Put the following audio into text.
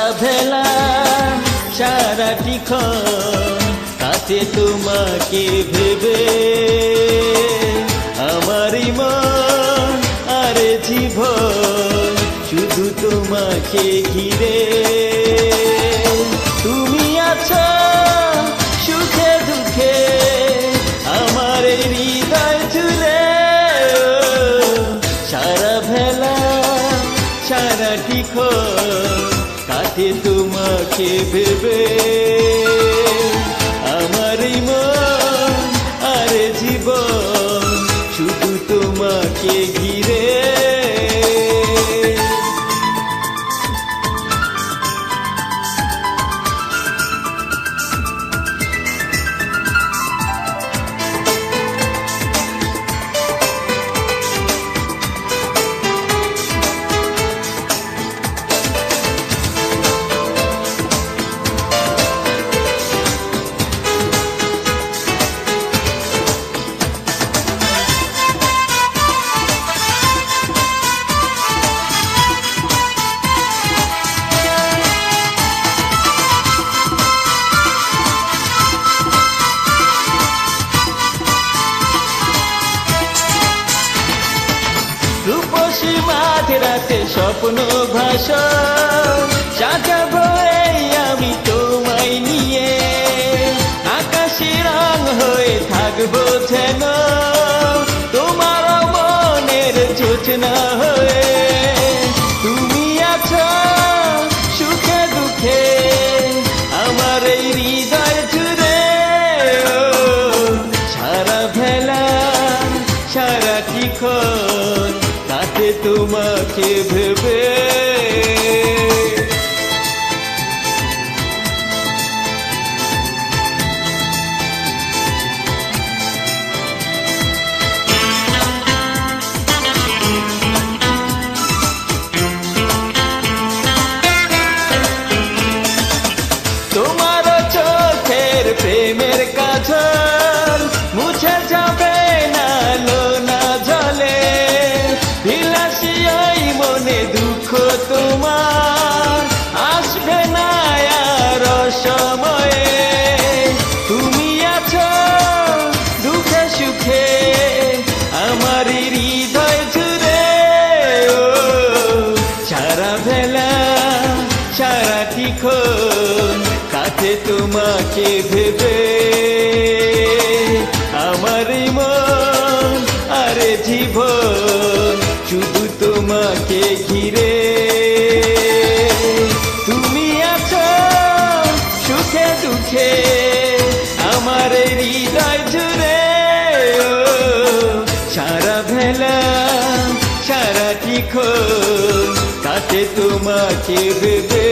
সারা বেলা সারাটি ক্ষণ কাটে তোমাকে ভেবে আমারই মন আর জীবন শুধু তোমাকে ঘিরে। তুমি আছো সুখে দুঃখে আমার এই হৃদয় জুড়ে, সারা বেলা সারাটি ক্ষণ কাটে তোমাকে ভেবে আমারই মন আর জীবন শুধু তোমাকে ঘিরে। রূপসী মাঝরাতে স্বপ্ন ভাষণ সাজাবো এই আমি তোমায় নিয়ে, আকাশি রং হয়ে থাকবো যেন তোমার মনের জোছনা হয়ে। তুমি আছো সুখে দুঃখে আমার এই হৃদয় জুড়ে, সারা বেলা সারাটি ক্ষণ কাটে তোমাকে ভেবে। তোমার চোখের প্রেমের কাজল মুছে যাবে না লোনা জলে, বিলাসী ওই মনে দুঃখ তোমার আসবে না আর সময়ে। তুমি আছো দুঃখে সুখে আমার হৃদয় জুড়ে, সারা বেলা সারাটি ক্ষণ কাটে তোমাকে ভেবে আমারই মন আর জীবন শুধু তোমাকে ঘিরে। তুমি আছো সুখে দুঃখে আমার হৃদয় জুড়ে, সারা বেলা সারাটি ক্ষণ কাটে তোমাকে ভেবে।